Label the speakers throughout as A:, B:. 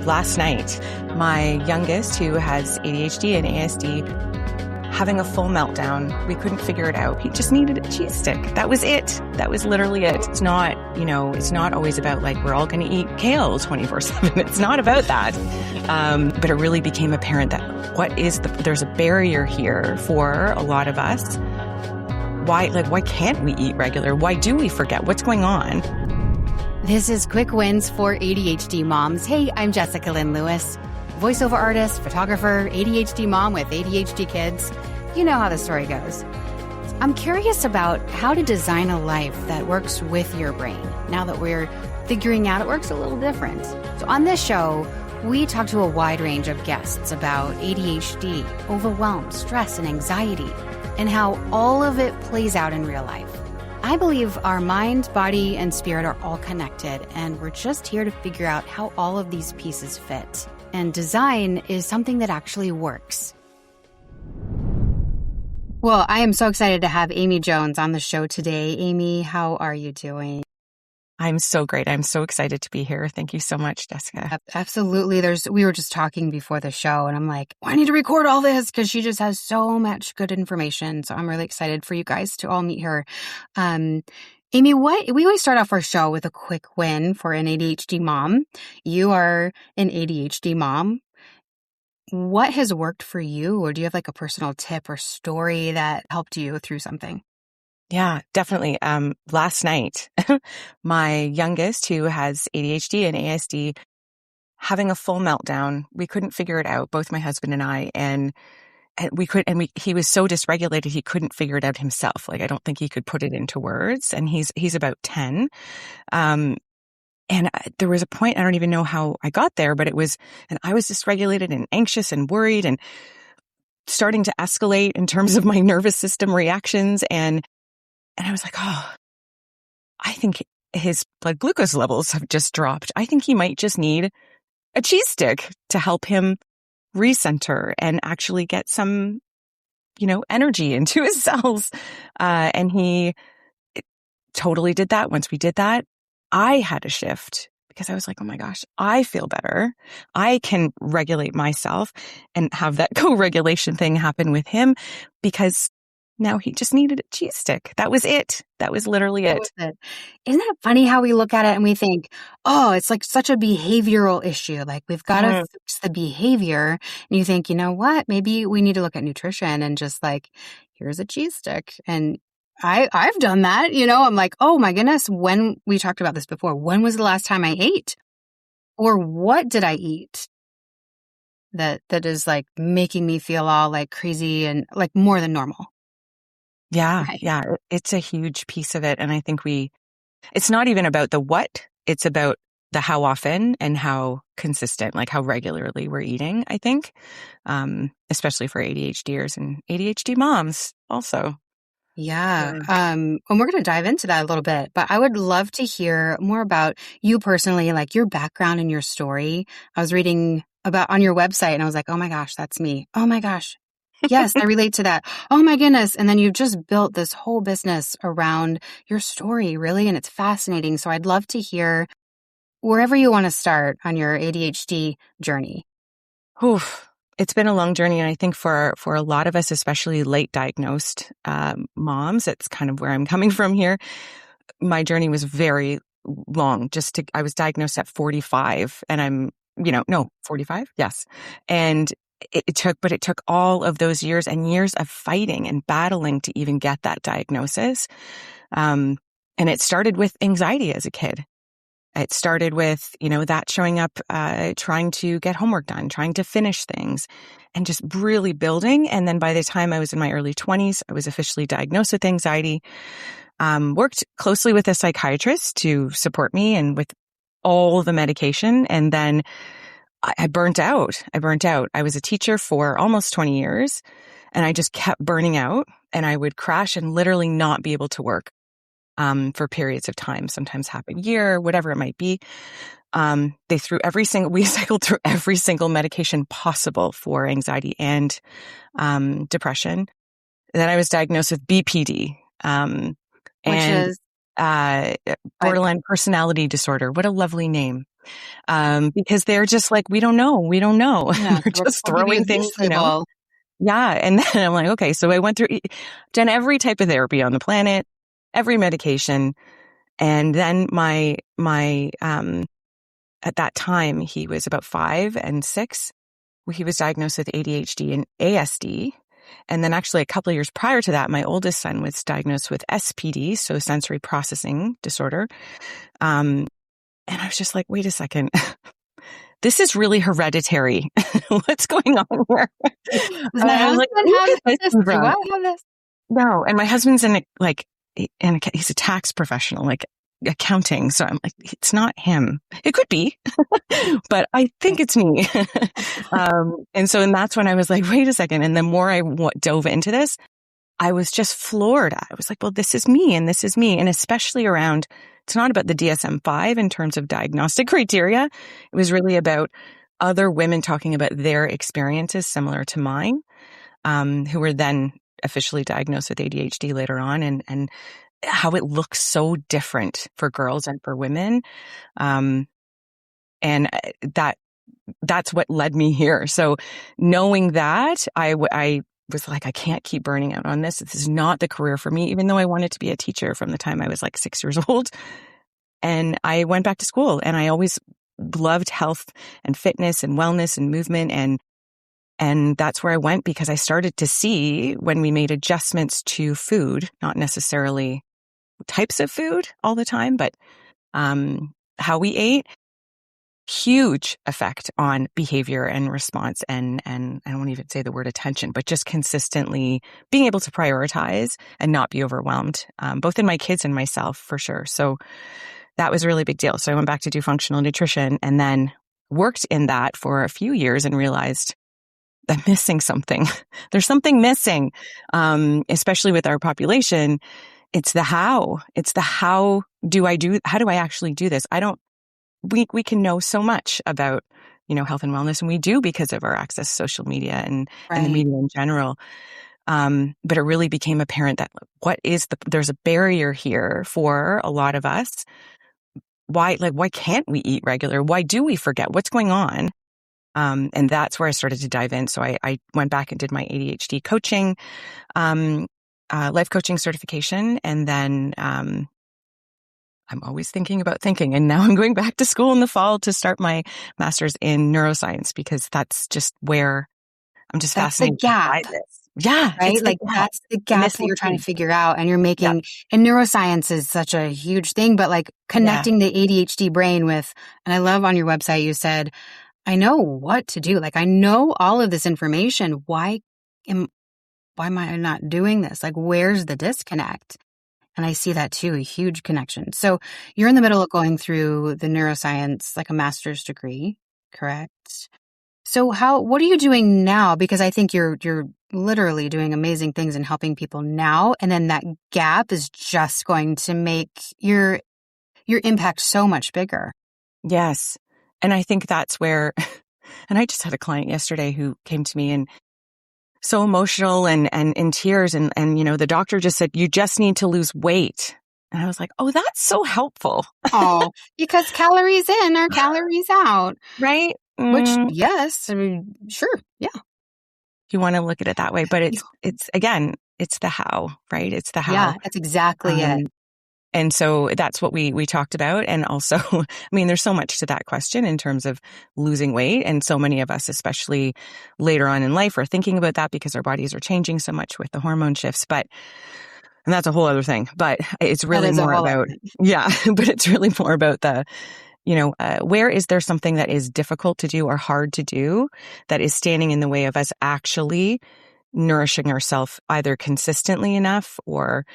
A: Last night, my youngest, who has ADHD and ASD, having a full meltdown. We couldn't figure it out. He just needed a cheese stick. That was it. That was literally it. It's not, it's not always about like, we're all going to eat kale 24/7. It's not about that. But it really became apparent that there's a barrier here for a lot of us. Why can't we eat regular? Why do we forget? What's going on?
B: This is Quick Wins for ADHD Moms. Hey, I'm Jessica Lynn Lewis, voiceover artist, photographer, ADHD mom with ADHD kids. You know how the story goes. I'm curious about how to design a life that works with your brain. Now that we're figuring out it works a little different. So on this show, we talk to a wide range of guests about ADHD, overwhelm, stress, and anxiety, and how all of it plays out in real life. I believe our mind, body, and spirit are all connected, and we're just here to figure out how all of these pieces fit. And design is something that actually works. Well, I am so excited to have Amy Jones on the show today. Amy, how are you doing?
A: I'm so great. I'm so excited to be here. Thank you so much, Jessica.
B: Absolutely. We were just talking before the show and I'm like, I need to record all this because she just has so much good information. So I'm really excited for you guys to all meet her. Amy, we always start off our show with a quick win for an ADHD mom. You are an ADHD mom. What has worked for you? Or do you have like a personal tip or story that helped you through something?
A: Yeah, definitely. Last night, my youngest, who has ADHD and ASD, having a full meltdown. We couldn't figure it out, both my husband and I, and he was so dysregulated, he couldn't figure it out himself. Like, I don't think he could put it into words, and he's about 10. There was a point, I don't even know how I got there, but and I was dysregulated and anxious and worried and starting to escalate in terms of my nervous system reactions. And I was like, I think his blood glucose levels have just dropped. I think he might just need a cheese stick to help him recenter and actually get some, energy into his cells. And he totally did that. Once we did that, I had a shift because I was like, oh my gosh, I feel better. I can regulate myself and have that co-regulation thing happen with him because now he just needed a cheese stick. That was it. That was literally it.
B: Isn't that funny how we look at it and we think, it's like such a behavioral issue. Like we've got to fix the behavior. And you think, you know what? Maybe we need to look at nutrition and just like, here's a cheese stick. And I've done that. I'm like, oh my goodness. When we talked about this before, when was the last time I ate? Or what did I eat that is like making me feel all like crazy and like more than normal?
A: Yeah.
B: Right.
A: Yeah. It's a huge piece of it. And I think it's not even about the what, it's about the how often and how consistent, like how regularly we're eating, I think, especially for ADHDers and ADHD moms also.
B: Yeah. And we're going to dive into that a little bit, but I would love to hear more about you personally, like your background and your story. I was reading about on your website and I was like, oh my gosh, that's me. Oh my gosh. Yes, I relate to that. Oh my goodness. And then you've just built this whole business around your story, really. And it's fascinating. So I'd love to hear wherever you want to start on your ADHD journey.
A: Oof. It's been a long journey. And I think for a lot of us, especially late diagnosed moms, it's kind of where I'm coming from here. My journey was very long. I was diagnosed at 45 and I'm, 45? Yes. And it took all of those years and years of fighting and battling to even get that diagnosis. And it started with anxiety as a kid. It started with, that showing up, trying to get homework done, trying to finish things and just really building. And then by the time I was in my early 20s, I was officially diagnosed with anxiety, worked closely with a psychiatrist to support me and with all the medication. And then I burnt out. I was a teacher for almost 20 years and I just kept burning out and I would crash and literally not be able to work for periods of time, sometimes half a year, whatever it might be. We cycled through every single medication possible for anxiety and depression. Then I was diagnosed with BPD,
B: Which is
A: borderline personality disorder. What a lovely name. because they're just like, we don't know.
B: Yeah,
A: They're just throwing things,
B: label.
A: Yeah. And then I'm like, okay, so I went through, done every type of therapy on the planet, every medication. And then at that time, he was about 5 and 6. He was diagnosed with ADHD and ASD. And then actually a couple of years prior to that, my oldest son was diagnosed with SPD, so sensory processing disorder. And I was just like, wait a second. This is really hereditary. What's going on here?
B: Does my husband have this? Do I have this?
A: No. And my husband's he's a tax professional, like accounting. So I'm like, it's not him. It could be, but I think it's me. And that's when I was like, wait a second. And the more I dove into this, I was just floored. I was like, well, this is me and this is me. And especially around, it's not about the DSM-5 in terms of diagnostic criteria. It was really about other women talking about their experiences similar to mine, who were then officially diagnosed with ADHD later on, and how it looks so different for girls and for women. And that's what led me here. So knowing that, I was like, I can't keep burning out on this. This is not the career for me, even though I wanted to be a teacher from the time I was like 6 years old. And I went back to school, and I always loved health and fitness and wellness and movement. And that's where I went, because I started to see when we made adjustments to food, not necessarily types of food all the time, but how we ate, huge effect on behavior and response. And I won't even say the word attention, but just consistently being able to prioritize and not be overwhelmed, both in my kids and myself, for sure. So that was a really big deal. So I went back to do functional nutrition, and then worked in that for a few years and realized I'm missing something. There's something missing, especially with our population. It's the how. How do I actually do this? We can know so much about, health and wellness, and we do because of our access to social media and the media in general. But it really became apparent that there's a barrier here for a lot of us. Why can't we eat regular? Why do we forget? What's going on? And that's where I started to dive in. So I went back and did my ADHD coaching, life coaching certification. And then, I'm always thinking about thinking. And now I'm going back to school in the fall to start my master's in neuroscience, because that's just where I'm just fascinated by this. Yeah.
B: Right? That's the gap that you're trying to figure out, and you're making, and neuroscience is such a huge thing, but like connecting the ADHD brain with, and I love on your website, you said, I know what to do. Like, I know all of this information. Why am I not doing this? Like, where's the disconnect? And I see that too, a huge connection. So you're in the middle of going through the neuroscience, like a master's degree, correct? So what are you doing now? Because I think you're literally doing amazing things and helping people now. And then that gap is just going to make your impact so much bigger.
A: Yes. And I think that's where, and I just had a client yesterday who came to me and so emotional and in tears. And the doctor just said, you just need to lose weight. And I was like, oh, that's so helpful.
B: Oh, because calories in are calories out.
A: Right?
B: Which, yes, I mean, sure. Yeah.
A: You want to look at it that way, but it's again, it's the how, right? It's the how.
B: Yeah, that's exactly it.
A: And so that's what we talked about. And also, I mean, there's so much to that question in terms of losing weight. And so many of us, especially later on in life, are thinking about that because our bodies are changing so much with the hormone shifts. And that's a whole other thing. But it's really more about, but it's really more about the, where is there something that is difficult to do or hard to do that is standing in the way of us actually nourishing ourselves either consistently enough or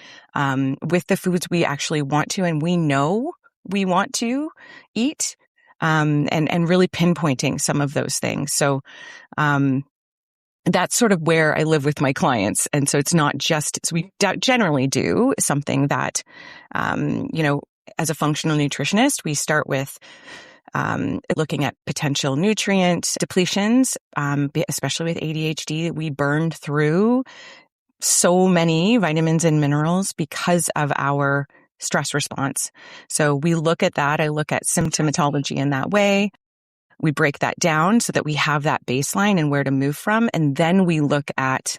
A: with the foods we actually want to and we know we want to eat, and really pinpointing some of those things. So that's sort of where I live with my clients. And so it's not just, so we generally do something that, as a functional nutritionist, we start with looking at potential nutrient depletions, especially with ADHD. We burned through so many vitamins and minerals because of our stress response. So we look at that. I look at symptomatology in that way. We break that down so that we have that baseline and where to move from. And then we look at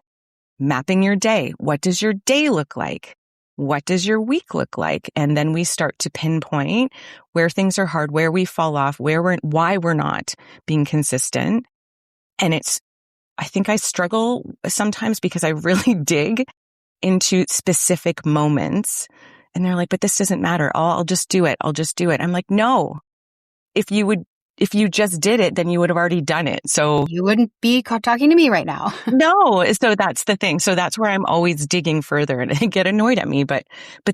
A: mapping your day. What does your day look like? What does your week look like? And then we start to pinpoint where things are hard, where we fall off, why we're not being consistent. And I think I struggle sometimes because I really dig into specific moments, and they're like, but this doesn't matter. I'll just do it. I'll just do it. I'm like, no, if you just did it, then you would have already done it. So
B: you wouldn't be talking to me right now.
A: no. So that's the thing. So that's where I'm always digging further, and they get annoyed at me, but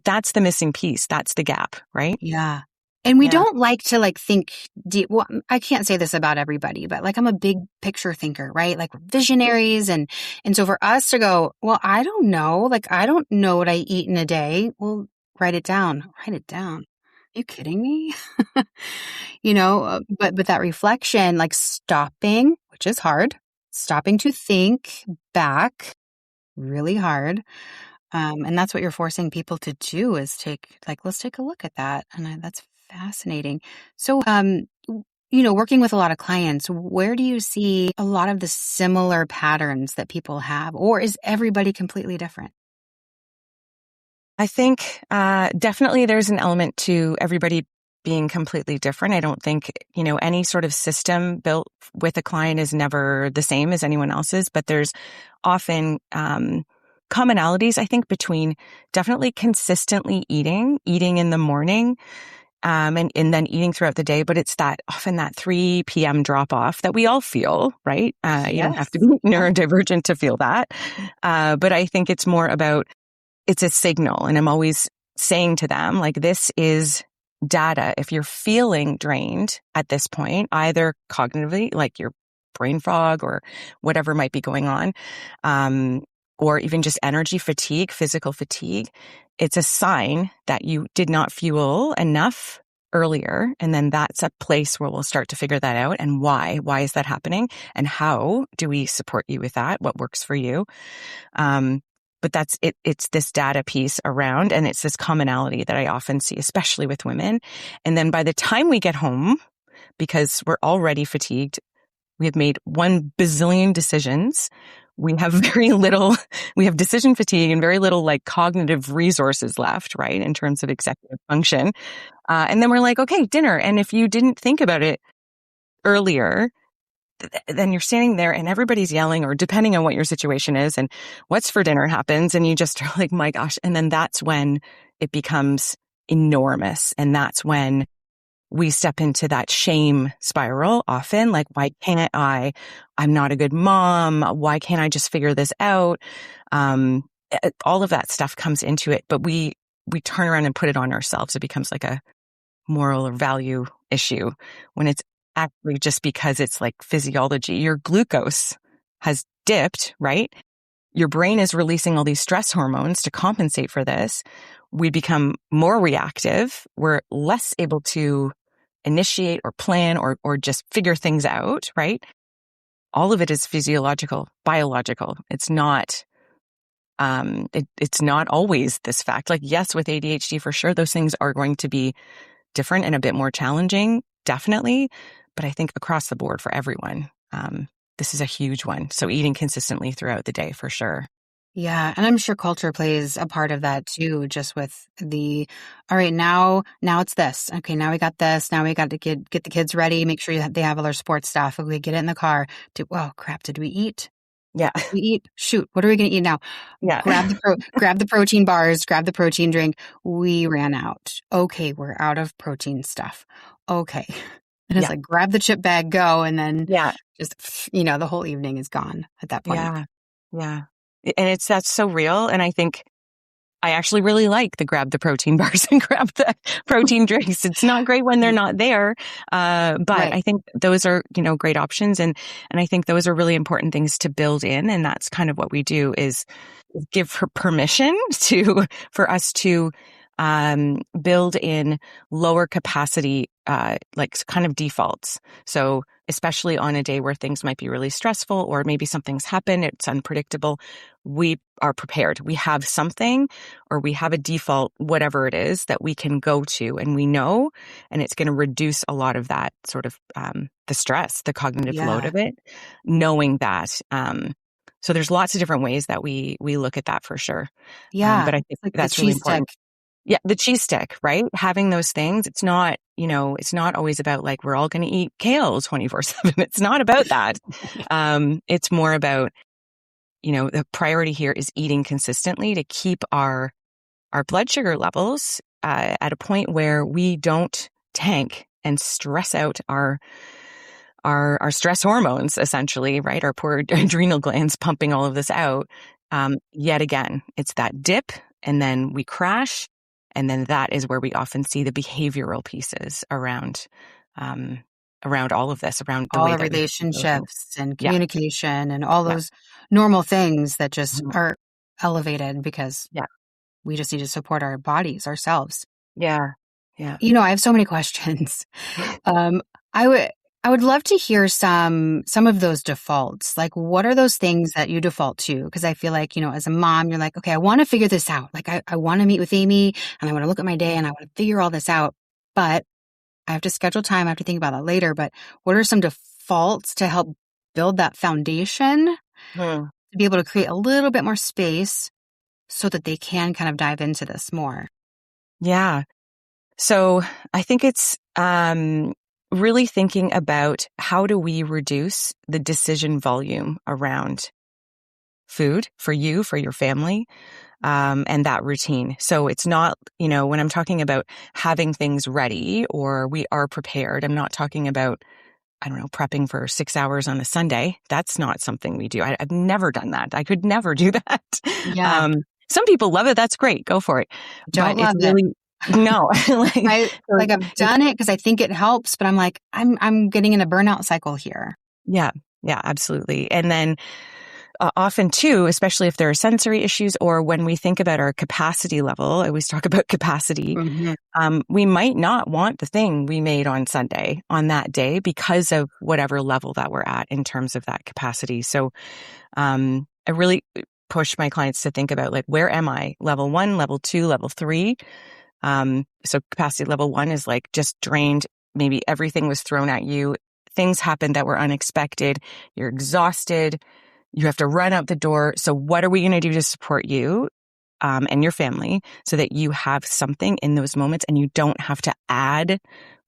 A: that's the missing piece. That's the gap, right?
B: Yeah. And we don't like to think deep. Well, I can't say this about everybody, but I'm a big picture thinker, right? We're visionaries. And so for us to go, well, I don't know. I don't know what I eat in a day. Well, write it down. Write it down. Are you kidding me? But that reflection, stopping, which is hard, stopping to think back, really hard. And that's what you're forcing people to do is let's take a look at that. And that's fascinating. So, working with a lot of clients, where do you see a lot of the similar patterns that people have, or is everybody completely different?
A: I think definitely there's an element to everybody being completely different. I don't think, any sort of system built with a client is never the same as anyone else's, but there's often commonalities, I think, between definitely consistently eating in the morning, and then eating throughout the day. But it's often that 3 p.m. drop off that we all feel, right? You don't have to be neurodivergent to feel that. But I think it's more about, it's a signal. And I'm always saying to them, this is data. If you're feeling drained at this point, either cognitively, your brain fog or whatever might be going on, or even just energy fatigue, physical fatigue, it's a sign that you did not fuel enough earlier. And then that's a place where we'll start to figure that out. And why is that happening? And how do we support you with that? What works for you? But that's it. It's this data piece around, and it's this commonality that I often see, especially with women. And then by the time we get home, because we're already fatigued, we have made 1 bazillion decisions. We have we have decision fatigue and very little cognitive resources left, right? In terms of executive function. And then we're like, okay, dinner. And if you didn't think about it earlier, then you're standing there and everybody's yelling, or depending on what your situation is and what's for dinner happens. And you just are like, my gosh. And then that's when it becomes enormous. And that's when we step into that shame spiral often. Why can't I'm not a good mom. Why can't I just figure this out? All of that stuff comes into it, but we turn around and put it on ourselves. It becomes a moral or value issue when it's actually just because it's physiology. Your glucose has dipped, right? Your brain is releasing all these stress hormones to compensate for this. We become more reactive. We're less able to initiate or plan or just figure things out, right? All of it is physiological, biological. It's not, it's not always this fact. Yes, with ADHD for sure, those things are going to be different and a bit more challenging, definitely. But I think across the board for everyone, this is a huge one. So eating consistently throughout the day for sure.
B: Yeah. And I'm sure culture plays a part of that too, just with all right, now it's this. Okay, now we got this. Now we got to get the kids ready, make sure they have all their sports stuff. Okay, get it in the car. Oh crap, did we eat?
A: Yeah.
B: Did we eat? Shoot, what are we going to eat now?
A: Yeah.
B: Grab the protein bars, grab the protein drink. We ran out. Okay, we're out of protein stuff. Okay. And it's grab the chip bag, go. And then just, the whole evening is gone at that point.
A: Yeah. Yeah. And that's so real. And I think I actually really like the grab the protein bars and grab the protein drinks. It's not great when they're not there. But right. I think those are, great options. And I think those are really important things to build in. And that's kind of what we do is give her permission for us to build in lower capacity, kind of defaults. So especially on a day where things might be really stressful or maybe something's happened, it's unpredictable, we are prepared. We have something, or we have a default, whatever it is, that we can go to, and we know, and it's going to reduce a lot of that sort of the stress, the cognitive load
B: Yeah.
A: of it, knowing that. So there's lots of different ways that we look at that for sure.
B: Yeah.
A: But I think
B: It's like the
A: that's really
B: cheese stick.
A: important. Yeah, the cheese stick, right? Having those things, it's not, it's not always about like, we're all going to eat kale 24/7. It's not about that. It's more about, the priority here is eating consistently to keep our blood sugar levels at a point where we don't tank and stress out our stress hormones, essentially, right? Our poor adrenal glands pumping all of this out. Yet again, it's that dip, and then we crash. And then that is where we often see the behavioral pieces around all of this, around the
B: All
A: way
B: the
A: that we feel.
B: relationships and
A: Yeah,
B: communication and all
A: yeah,
B: those normal things that just
A: mhm,
B: are elevated because
A: yeah,
B: we just need to support our bodies ourselves.
A: yeah, yeah.
B: I have so many questions. Um, I would I would love to hear some of those defaults. Like, what are those things that you default to? Because I feel like, as a mom, you're like, okay, I want to figure this out. Like, I want to meet with Amy and I want to look at my day and I want to figure all this out. But I have to schedule time. I have to think about that later. But what are some defaults to help build that foundation
A: Hmm.
B: to be able to create a little bit more space so that they can kind of dive into this more?
A: Yeah. So I think it's really thinking about how do we reduce the decision volume around food for you, for your family, and that routine. So it's not, when I'm talking about having things ready or we are prepared, I'm not talking about, I don't know, prepping for 6 hours on a Sunday. That's not something we do. I've never done that. I could never do that.
B: Yeah,
A: Um, some people love it. That's great. Go for it.
B: don't
A: But it's
B: love it.
A: really, no, like,
B: I
A: so
B: like I've done it because I think it helps, but I'm like, I'm getting in a burnout cycle here.
A: yeah, yeah, absolutely. And then often too, especially if there are sensory issues or when we think about our capacity level, I always talk about capacity.
B: Mhm.
A: We might not want the thing we made on Sunday on that day because of whatever level that we're at in terms of that capacity. So I really push my clients to think about like, where am I? Level 1, level 2, level 3. So capacity level 1 is like just drained. Maybe everything was thrown at you. Things happened that were unexpected. You're exhausted. You have to run out the door. So what are we going to do to support you and your family so that you have something in those moments and you don't have to add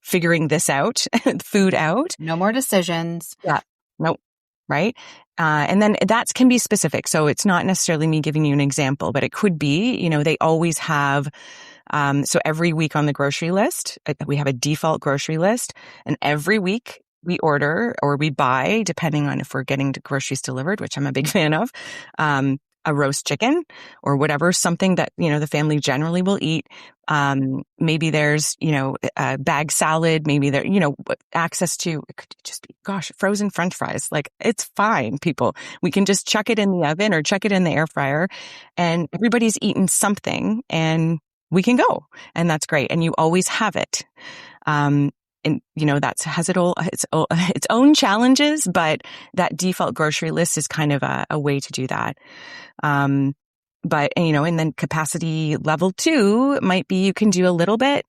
A: figuring this out, food out?
B: No more decisions.
A: Yeah. Nope. Right. And then that can be specific. So it's not necessarily me giving you an example, but it could be, they always have, so every week on the grocery list, we have a default grocery list, and every week we order or we buy, depending on if we're getting groceries delivered, which I'm a big fan of, a roast chicken or whatever, something that, the family generally will eat. Maybe there's, a bag salad, maybe there, access to, it could just be, gosh, frozen French fries. Like, it's fine, people. We can just chuck it in the oven or chuck it in the air fryer and everybody's eaten something and we can go. And that's great. And you always have it. And, that has its own challenges, but that default grocery list is kind of a way to do that. But, and then capacity level 2 might be you can do a little bit.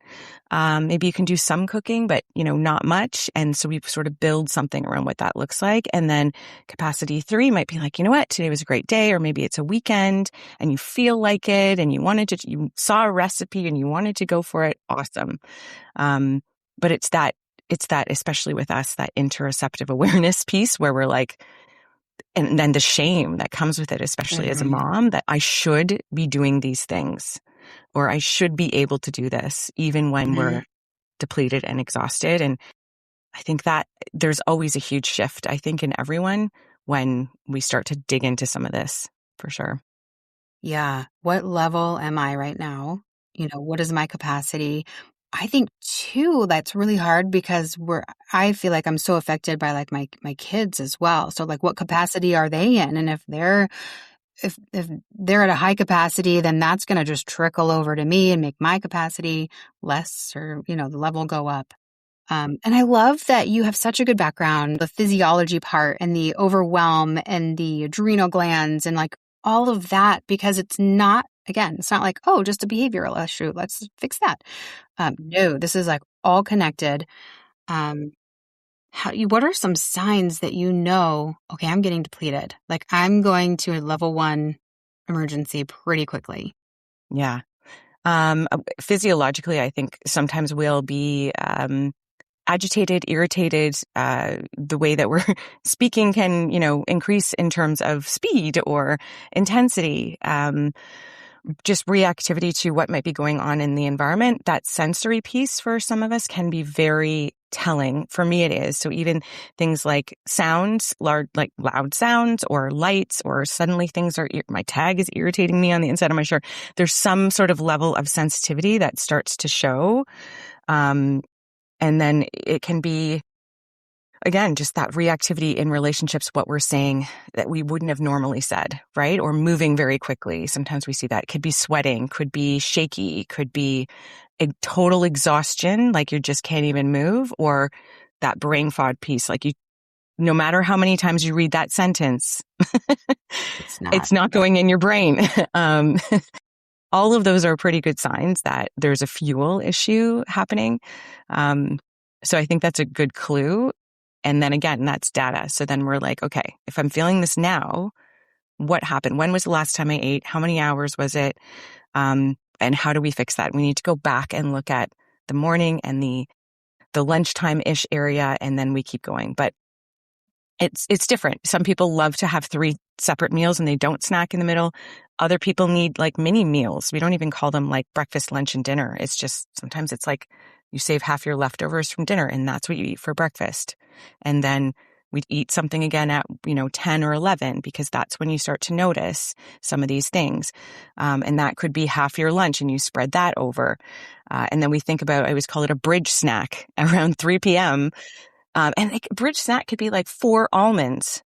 A: Maybe you can do some cooking, but, not much. And so we sort of build something around what that looks like. And then capacity 3 might be like, you know what, today was a great day, or maybe it's a weekend and you feel like it and you saw a recipe and you wanted to go for it. Awesome. But it's that, especially with us, that interoceptive awareness piece where we're like, and then the shame that comes with it, especially as a
B: Mhm.
A: mom, that I should be doing these things or I should be able to do this even when
B: Mhm.
A: we're depleted and exhausted. And I think that there's always a huge shift, I think, in everyone when we start to dig into some of this, for sure.
B: Yeah. What level am I right now? What is my capacity? I think too, that's really hard because I feel like I'm so affected by like my kids as well. So like what capacity are they in? And if they're at a high capacity, then that's going to just trickle over to me and make my capacity less or, the level go up. And I love that you have such a good background, the physiology part and the overwhelm and the adrenal glands and like all of that, because it's not, again, it's not like, oh, just a behavioral issue. Let's fix that. No, this is like all connected. What are some signs that okay, I'm getting depleted. Like I'm going to a level 1 emergency pretty quickly.
A: Yeah. Physiologically, I think sometimes we'll be agitated, irritated. The way that we're speaking can, increase in terms of speed or intensity. Just reactivity to what might be going on in the environment. That sensory piece for some of us can be very telling. For me, it is. So even things like sounds, like loud sounds or lights, or suddenly my tag is irritating me on the inside of my shirt. There's some sort of level of sensitivity that starts to show. And then it can be, again, just that reactivity in relationships, what we're saying that we wouldn't have normally said, right? Or moving very quickly. Sometimes we see that. Could be sweating, could be shaky, could be a total exhaustion, like you just can't even move, or that brain fog piece, like no matter how many times you read that sentence, it's not going in your brain. All of those are pretty good signs that there's a fuel issue happening. So I think that's a good clue. And then again, that's data. So then we're like, okay, if I'm feeling this now, what happened? When was the last time I ate? How many hours was it? And how do we fix that? We need to go back and look at the morning and the lunchtime-ish area, and then we keep going. But it's different. Some people love to have 3 separate meals and they don't snack in the middle. Other people need like mini meals. We don't even call them like breakfast, lunch, and dinner. It's just, sometimes it's like you save half your leftovers from dinner and that's what you eat for breakfast. And then we'd eat something again at, 10 or 11, because that's when you start to notice some of these things. And that could be half your lunch and you spread that over. And then we think about, I always call it a bridge snack around 3 p.m. And a bridge snack could be like 4 almonds,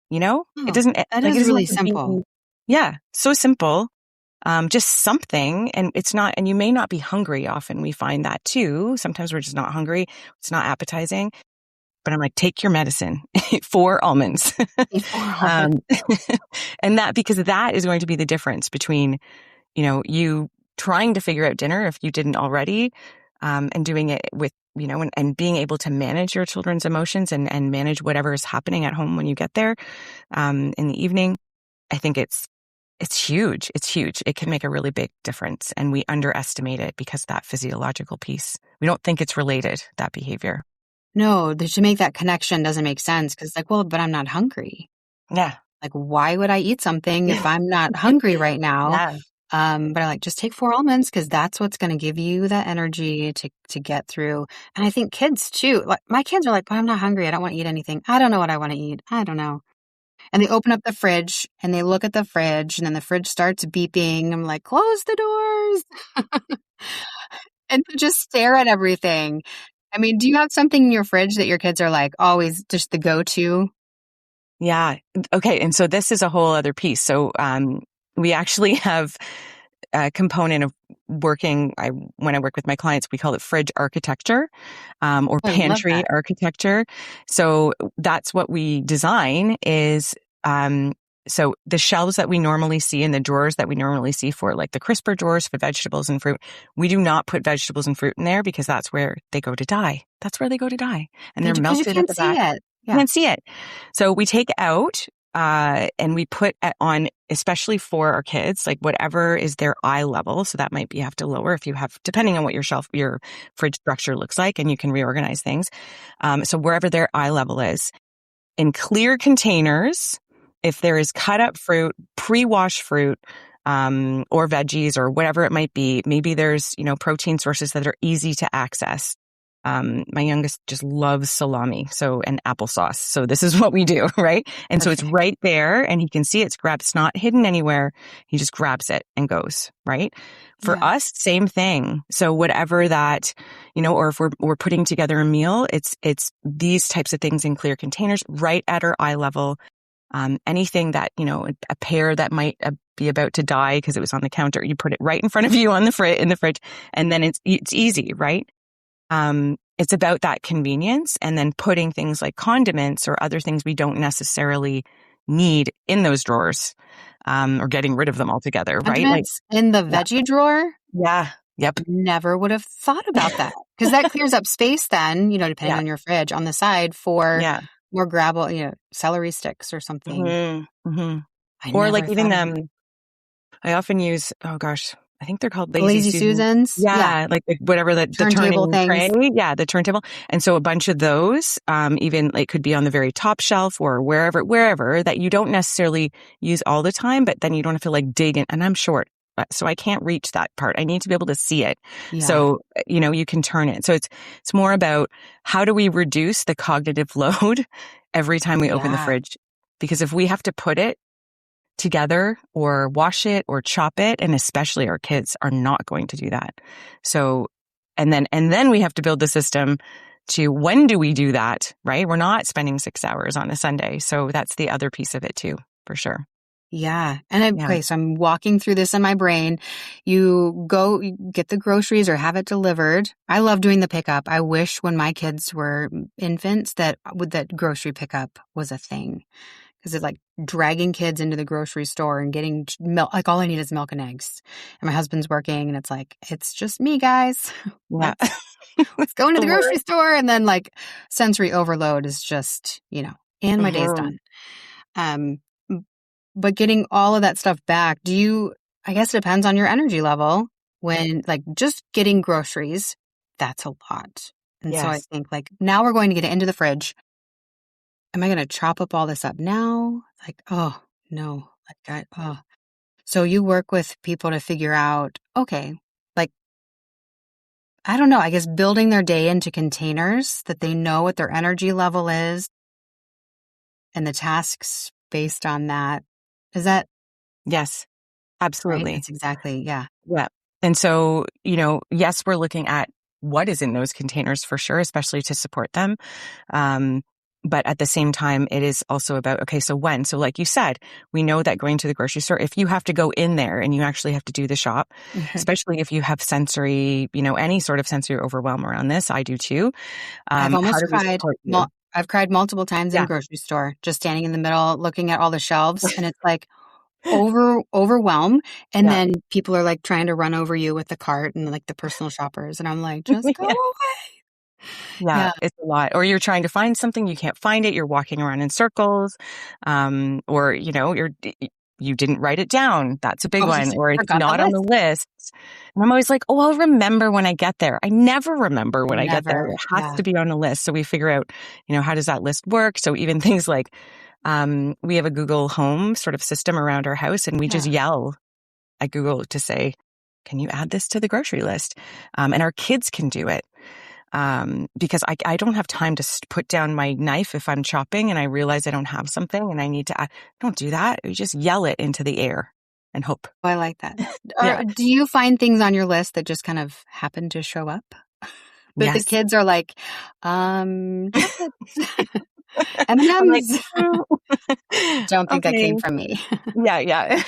B: Oh,
A: it doesn't,
B: that is really simple.
A: Yeah. So simple. Just something, and it's not, and you may not be hungry. Often we find that too. Sometimes we're just not hungry. It's not appetizing, but I'm like, take your medicine, 4 almonds. And because that is going to be the difference between, you trying to figure out dinner if you didn't already, and doing it with, and being able to manage your children's emotions and manage whatever is happening at home when you get there, in the evening. I think it's huge. It's huge. It can make a really big difference. And we underestimate it because that physiological piece, we don't think it's related, that behavior.
B: No, to make that connection doesn't make sense, because like, well, but I'm not hungry.
A: Yeah.
B: Like, why would I eat something if I'm not hungry right now?
A: Yeah.
B: But I like, just take 4 almonds, because that's what's going to give you that energy to get through. And I think kids too, like my kids are like, but I'm not hungry. I don't want to eat anything. I don't know what I want to eat. I don't know. And they open up the fridge and they look at the fridge, and then the fridge starts beeping. I'm like, close the doors. And just stare at everything. I mean, do you have something in your fridge that your kids are like always just the go-to?
A: Yeah. Okay. And so this is a whole other piece. So, we actually have a component of working. When I work with my clients, we call it fridge architecture, or pantry architecture. So that's what we design is, so the shelves that we normally see and the drawers that we normally see for like the crisper drawers for vegetables and fruit, we do not put vegetables and fruit in there, because that's where they go to die. That's where they go to die. And they're melted at the back. You can't see it. So we take out, and we put on, especially for our kids, like whatever is their eye level. So that might be, you have to lower if you have, depending on what your fridge structure looks like, and you can reorganize things. So wherever their eye level is, in clear containers, if there is cut up fruit, pre-washed fruit, or veggies or whatever it might be, maybe there's, protein sources that are easy to access. My youngest just loves salami, and applesauce. So this is what we do, right? And so it's right there, and he can see it's grabbed. It's not hidden anywhere. He just grabs it and goes, right? For us, same thing. So whatever that, or if we're putting together a meal, it's these types of things in clear containers right at our eye level. Anything that, a pear that might be about to die because it was on the counter, you put it right in front of you in the fridge, and then it's easy, right? it's about that convenience, and then putting things like condiments or other things we don't necessarily need in those drawers, or getting rid of them altogether, right? Like,
B: Condiments in the
A: yeah,
B: veggie drawer?
A: yeah, yep,
B: Never would have thought about that because that clears up space then, depending
A: yeah,
B: on your fridge on the side for
A: yeah.
B: more gravel, celery sticks or something.
A: Hmm.
B: I
A: Or like
B: never
A: even
B: thought of that.
A: I often use, oh gosh, I think they're called Lazy
B: Lazy
A: Susan.
B: Susans? Yeah.
A: Yeah, like whatever the
B: Turntable
A: turning tray.
B: things.
A: Yeah, the turntable. And so a bunch of those, even it could be on the very top shelf or wherever that you don't necessarily use all the time, but then you don't have to like dig in. And I'm short, so I can't reach that part. I need to be able to see it.
B: Yeah.
A: So, you can turn it. So it's more about how do we reduce the cognitive load every time we open the
B: Yeah.
A: fridge? Because if we have to put it together or wash it or chop it, and especially our kids are not going to do that. So, and then we have to build the system to when do we do that, right? We're not spending 6 hours on a Sunday. So that's the other piece of it too, for sure.
B: Yeah. And
A: Yeah.
B: okay, so I'm walking through this in my brain. You get the groceries or have it delivered. I love doing the pickup. I wish when my kids were infants that grocery pickup was a thing. Because it's like dragging kids into the grocery store and getting milk. Like all I need is milk and eggs. And my husband's working and it's like, it's just me, guys.
A: Yeah.
B: Let's go into the
A: The
B: grocery
A: worst.
B: store. And then like sensory overload is just, and my day's
A: Mhm.
B: done. Um, but getting all of that stuff back, I guess it depends on your energy level. When like just getting groceries, that's a lot. And so I
A: Yes.
B: think like now we're going to get it into the fridge. Am I going to chop up all this up now? Like, oh, no. So you work with people to figure out, okay, like, I don't know, I guess building their day into containers that they know what their energy level is and the tasks based on that. Is that
A: Yes,
B: right?
A: absolutely.
B: That's exactly, yeah.
A: Yeah. And so, yes, we're looking at what is in those containers for sure, especially to support them. But at the same time, it is also about, okay, so when? So like you said, we know that going to the grocery store, if you have to go in there and you actually have to do the shop, especially if you have sensory, any sort of sensory overwhelm around this, I do too.
B: I've
A: How
B: almost
A: do we
B: cried.
A: support you?
B: I've cried multiple times in
A: Yeah.
B: grocery store, just standing in the middle, looking at all the shelves, and it's like, overwhelm, and
A: Yeah.
B: then people are like trying to run over you with the cart and like the personal shoppers, and I'm like, just go
A: Yeah.
B: away.
A: Yeah,
B: Yeah.
A: it's a lot. Or you're trying to find something, you can't find it, you're walking around in circles, or you didn't write it down. That's a big
B: Oh,
A: one.
B: just
A: Or it's
B: forgot the
A: not on the
B: list.
A: list. And I'm always like, oh, I'll remember when I get there. I never remember when I get there.
B: Never.
A: It has
B: Yeah.
A: to be on a list. So we figure out, how does that list work? So even things like, we have a Google Home sort of system around our house, and we just
B: Yeah.
A: yell at Google to say, can you add this to the grocery list? And our kids can do it. Because I don't have time to put down my knife if I'm chopping and I realize I don't have something and I need to, don't do that. You just yell it into the air and hope.
B: Oh, I like that.
A: Yeah.
B: Do you find things on your list that just kind of happen to show up? But the
A: Yes.
B: kids are like, chocolate.
A: I'm like,
B: M&Ms. Don't think that
A: okay.
B: came from me.
A: Yeah. Yeah.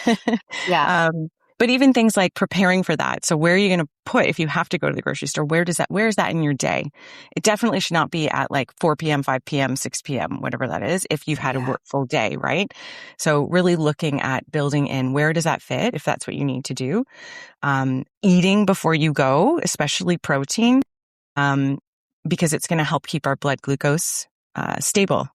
B: Yeah.
A: But even things like preparing for that. So where are you going to put, if you have to go to the grocery store, where is that in your day? It definitely should not be at like 4 p.m., 5 p.m., 6 p.m., whatever that is, if you've had a work full day, right? So really looking at building in where does that fit, if that's what you need to do. Eating before you go, especially protein, because it's going to help keep our blood glucose stable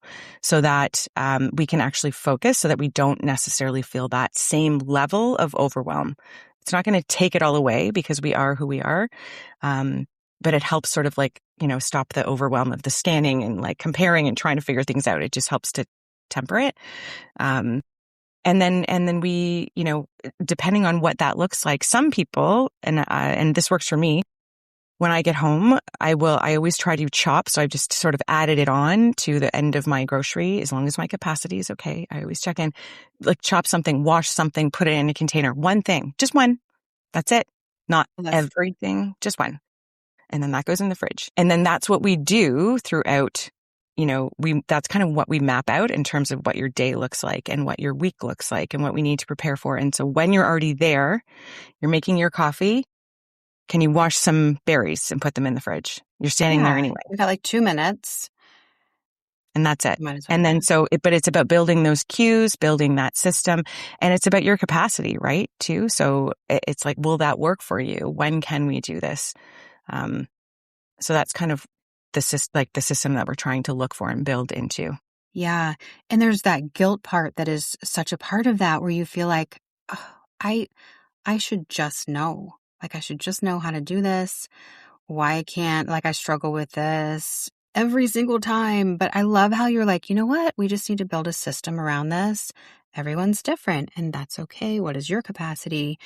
A: so that we can actually focus so that we don't necessarily feel that same level of overwhelm. It's not going to take it all away because we are who we are. But it helps sort of like, stop the overwhelm of the scanning and like comparing and trying to figure things out. It just helps to temper it. And then we, depending on what that looks like, some people, and this works for me, when I get home, I always try to chop. So I've just sort of added it on to the end of my grocery, as long as my capacity is okay. I always check in, like chop something, wash something, put it in a container. One thing, just one. That's it. Not everything, just one. And then that goes in the fridge. And then that's what we do throughout, that's kind of what we map out in terms of what your day looks like and what your week looks like and what we need to prepare for. And so when you're already there, you're making your coffee, Can you wash some berries and put them in the fridge? You're standing there anyway.
B: You got like 2 minutes.
A: And that's it.
B: Might as well.
A: And then but it's about building those cues, building that system, and it's about your capacity, right? Too. So it's like, will that work for you? When can we do this? So that's kind of the system that we're trying to look for and build into.
B: Yeah. And there's that guilt part that is such a part of that where you feel like, oh, I should just know. Like I should just know how to do this. Why can't, like I struggle with this every single time. But I love how you're like, you know what? We just need to build a system around this. Everyone's different and that's okay. What is your capacity?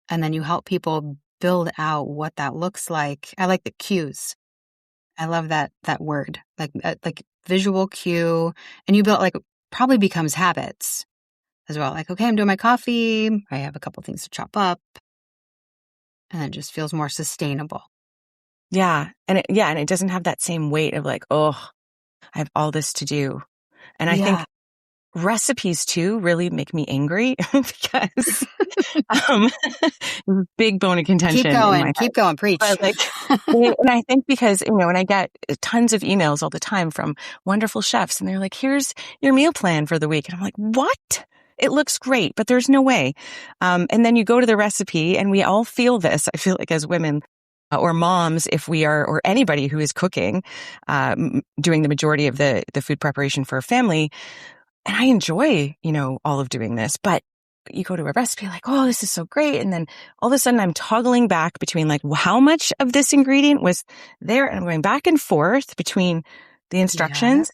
B: And then you help people build out what that looks like. I like the cues. I love that word, like visual cue. And you build like probably becomes habits as well. Like, okay, I'm doing my coffee. I have a couple things to chop up. And it just feels more sustainable.
A: Yeah. And it doesn't have that same weight of like, oh, I have all this to do. And I think recipes too really make me angry because big bone of contention.
B: Keep going, preach.
A: But and I think because, and I get tons of emails all the time from wonderful chefs and they're like, here's your meal plan for the week. And I'm like, what? It looks great, but there's no way. And then you go to the recipe and we all feel this. I feel like as women, or moms, if we are, or anybody who is cooking, doing the majority of the food preparation for a family. And I enjoy, all of doing this, but you go to a recipe like, oh, this is so great. And then all of a sudden I'm toggling back between like, how much of this ingredient was there? And I'm going back and forth between the instructions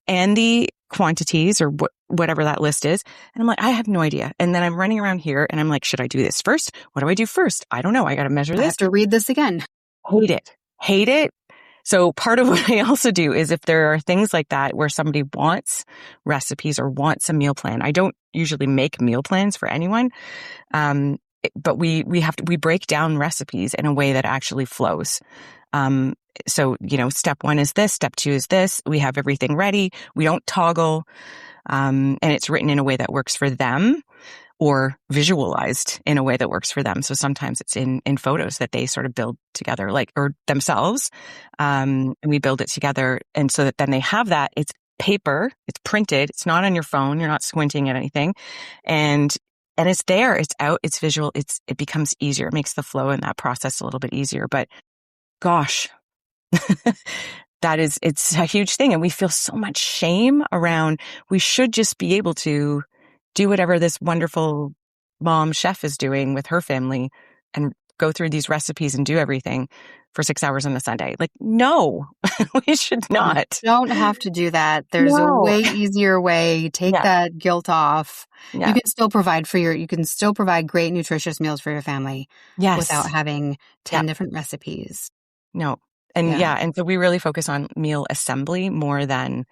A: and the quantities or whatever that list is. And I'm like, I have no idea. And then I'm running around here and I'm like, should I do this first? What do I do first? I don't know. I got to measure this.
B: I have to read this again.
A: Hate it. So part of what I also do is if there are things like that where somebody wants recipes or wants a meal plan, I don't usually make meal plans for anyone. But we break down recipes in a way that actually flows. So, step 1 is this, step 2 is this. We have everything ready. We don't toggle. And it's written in a way that works for them or visualized in a way that works for them. So sometimes it's in photos that they sort of build together, or themselves. And we build it together. And so that then they have that, it's paper, it's printed, it's not on your phone, you're not squinting at anything. And it's there, it's out, it's visual, it becomes easier. It makes the flow in that process a little bit easier. But gosh, it's a huge thing. And we feel so much shame around, we should just be able to do whatever this wonderful mom chef is doing with her family and go through these recipes and do everything for 6 hours on a Sunday. Like, no, we should not.
B: You don't have to do that. There's a way easier way. Take that guilt off. Yeah. You can still provide great nutritious meals for your family without having 10 different recipes.
A: No. And and so we really focus on meal assembly more than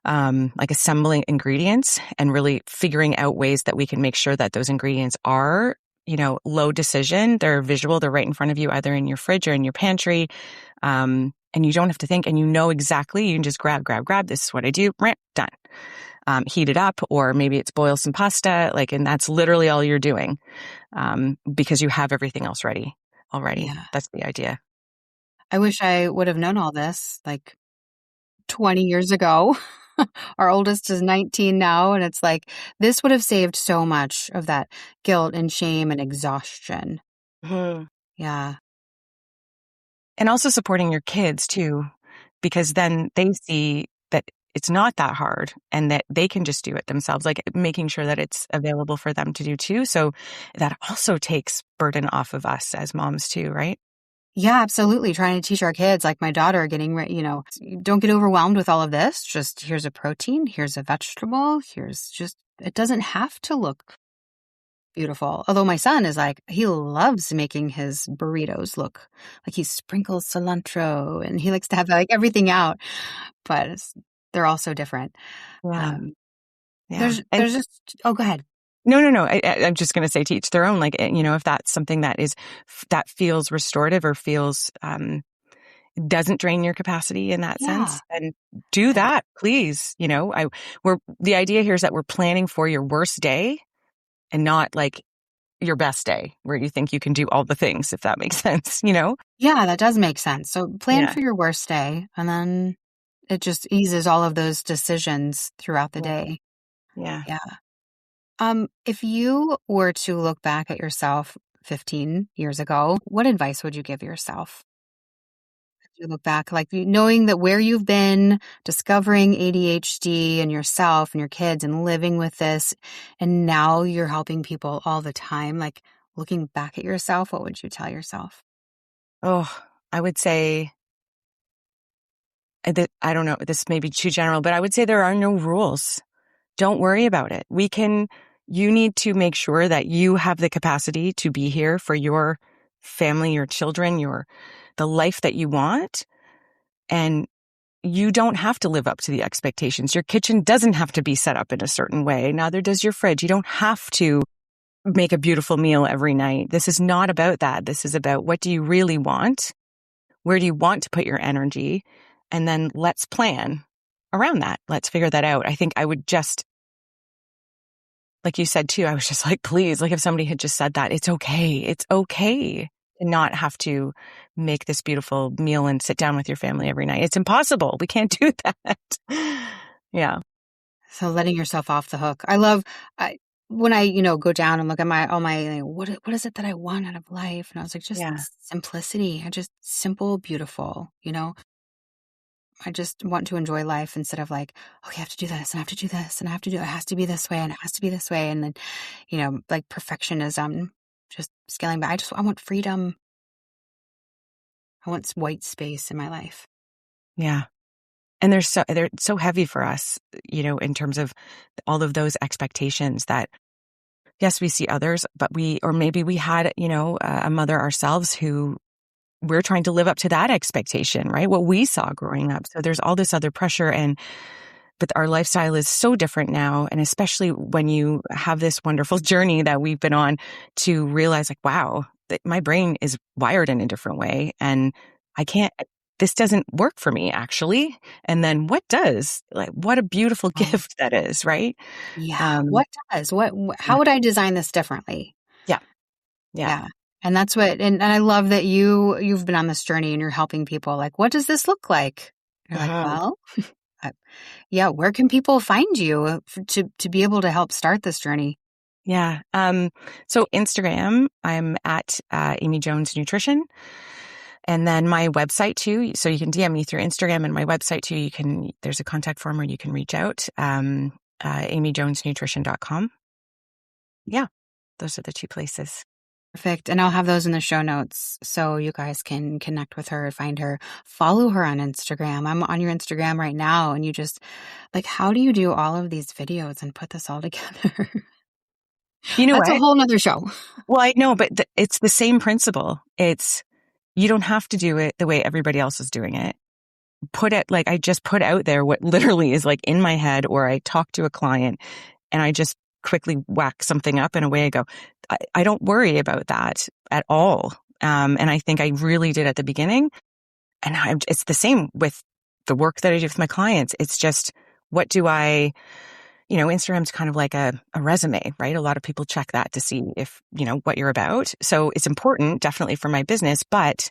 A: assembling ingredients and really figuring out ways that we can make sure that those ingredients are, low decision. They're visual. They're right in front of you, either in your fridge or in your pantry. And you don't have to think and exactly, you can just grab. This is what I do. Done. Heat it up, or maybe it's boil some pasta, and that's literally all you're doing. Because you have everything else ready already. Yeah. That's the idea.
B: I wish I would have known all this 20 years ago. Our oldest is 19 now, and it's like, this would have saved so much of that guilt and shame and exhaustion.
A: Mm-hmm.
B: Yeah.
A: And also supporting your kids too, because then they see that it's not that hard and that they can just do it themselves, making sure that it's available for them to do too. So that also takes burden off of us as moms too, right?
B: Yeah, absolutely. Trying to teach our kids, like my daughter, don't get overwhelmed with all of this. Just here's a protein, here's a vegetable, it doesn't have to look beautiful. Although my son is he loves making his burritos look like he sprinkles cilantro and he likes to have everything out, but they're all so different.
A: Yeah.
B: There's just, go ahead.
A: No. I'm just going to say to each their own, if that's something that feels restorative or feels, doesn't drain your capacity in that sense, then do that, please. The idea here is that we're planning for your worst day and not your best day where you think you can do all the things, if that makes sense, you know?
B: Yeah, that does make sense. So plan
A: Yeah.
B: for your worst day, and then it just eases all of those decisions throughout the
A: Yeah.
B: day.
A: Yeah.
B: Yeah. If you were to look back at yourself 15 years ago, what advice would you give yourself? If you look back, like knowing that where you've been, discovering ADHD and yourself and your kids and living with this, and now you're helping people all the time, like looking back at yourself, what would you tell yourself?
A: Oh, I would say that, I don't know, this may be too general, but I would say there are no rules. Don't worry about it. You need to make sure that you have the capacity to be here for your family, your children, the life that you want. And you don't have to live up to the expectations. Your kitchen doesn't have to be set up in a certain way. Neither does your fridge. You don't have to make a beautiful meal every night. This is not about that. This is about, what do you really want? Where do you want to put your energy? And then let's plan around that. Let's figure that out. I think I would just, like you said too, I was just like, please, like if somebody had just said that, it's okay. It's okay to not have to make this beautiful meal and sit down with your family every night. It's impossible. We can't do that. Yeah.
B: So letting yourself off the hook. I love when I, go down and look at all my, like, what is it that I want out of life? And I was like, just
A: Yeah.
B: simplicity. I just simple, beautiful. I just want to enjoy life instead of like, okay, I have to do this and I have to do this and it has to be this way and it has to be this way. And then, like perfectionism, just scaling back. I want freedom. I want white space in my life.
A: Yeah. And they're so heavy for us, in terms of all of those expectations that, yes, we see others, but or maybe we had, a mother ourselves who we're trying to live up to that expectation, right? What we saw growing up. So there's all this other pressure, but our lifestyle is so different now. And especially when you have this wonderful journey that we've been on to realize, like, wow, that my brain is wired in a different way and this doesn't work for me actually. And then what does? Like, what a beautiful gift that is, right?
B: Yeah. What does? How
A: Yeah.
B: would I design this differently?
A: Yeah. Yeah.
B: Yeah. And that's and I love that you've been on this journey and you're helping people. Like, what does this look like? You're like, well, yeah, where can people find you to be able to help start this journey?
A: Yeah. So Instagram, I'm at Amy Jones Nutrition. And then my website too. So you can DM me through Instagram, and my website too. There's a contact form where you can reach out. amyjonesnutrition.com. Yeah. Those are the two places.
B: Perfect. And I'll have those in the show notes so you guys can connect with her, find her, follow her on Instagram. I'm on your Instagram right now. And you just like, how do you do all of these videos and put this all together?
A: You know
B: That's
A: what?
B: a whole nother show.
A: Well, I know, but it's the same principle. You don't have to do it the way everybody else is doing it. I just put out there what literally is like in my head, or I talk to a client and I just quickly whack something up and away I go. I don't worry about that at all. And I think I really did at the beginning. And it's the same with the work that I do with my clients. It's just, what do Instagram's kind of like a resume, right? A lot of people check that to see if, what you're about. So it's important, definitely for my business, but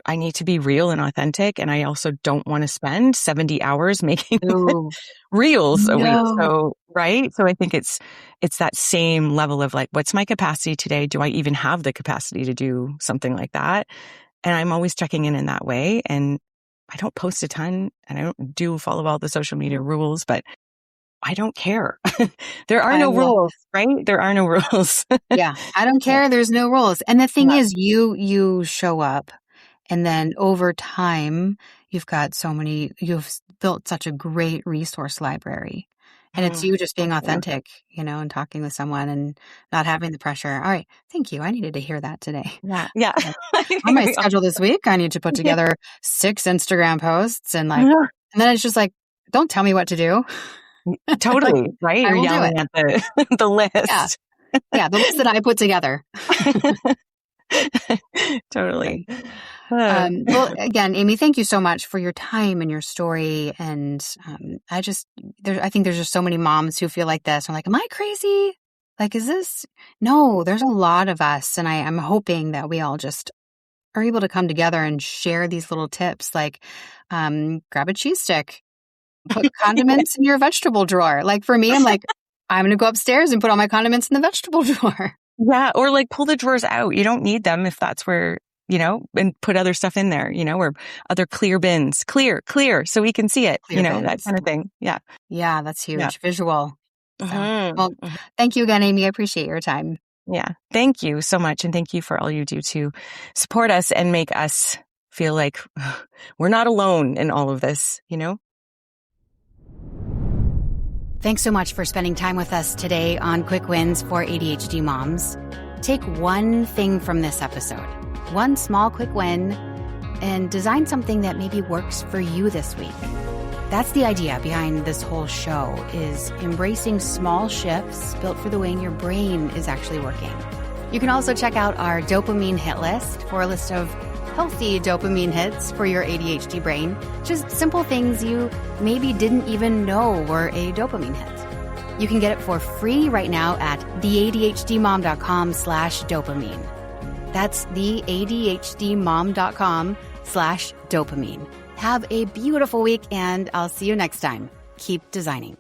A: I need to be real and authentic. And I also don't want to spend 70 hours making reels a week. So, right. So I think it's that same level of like, what's my capacity today? Do I even have the capacity to do something like that? And I'm always checking in that way. And I don't post a ton and I don't follow all the social media rules, but I don't care. There are no rules, right? There are no rules.
B: Yeah. I don't care. There's no rules. And the thing is, you show up, and then over time, you've built such a great resource library. And it's you just being authentic, and talking with someone and not having the pressure. All right. Thank you. I needed to hear that today.
A: Yeah. Yeah.
B: On my schedule this week, I need to put together 6 Instagram posts and and then it's just like, don't tell me what to do.
A: Totally. Right. You're yelling at the list.
B: Yeah. The list that I put together.
A: Totally.
B: Well, again, Amy, thank you so much for your time and your story. And I think there's just so many moms who feel like this. I'm like, am I crazy? Like, no, there's a lot of us. And I'm hoping that we all just are able to come together and share these little tips, like grab a cheese stick, put condiments in your vegetable drawer. Like for me, I'm like, I'm going to go upstairs and put all my condiments in the vegetable drawer.
A: Yeah. Or like pull the drawers out. You don't need them if that's where, and put other stuff in there, or other clear bins, clear, so we can see it,
B: Clear
A: that
B: bins.
A: kind of thing. Yeah.
B: Yeah, that's huge.
A: Yeah.
B: Visual. So, well,
A: Mm-hmm.
B: thank you again, Amy. I appreciate your time.
A: Yeah. Thank you so much. And thank you for all you do to support us and make us feel like we're not alone in all of this,
B: Thanks so much for spending time with us today on Quick Wins for ADHD Moms. Take one thing from this episode, one small quick win, and design something that maybe works for you this week. That's the idea behind this whole show, is embracing small shifts built for the way your brain is actually working. You can also check out our dopamine hit list for a list of healthy dopamine hits for your ADHD brain. Just simple things you maybe didn't even know were a dopamine hit. You can get it for free right now at theadhdmom.com/dopamine. That's theadhdmom.com/dopamine. Have a beautiful week, and I'll see you next time. Keep designing.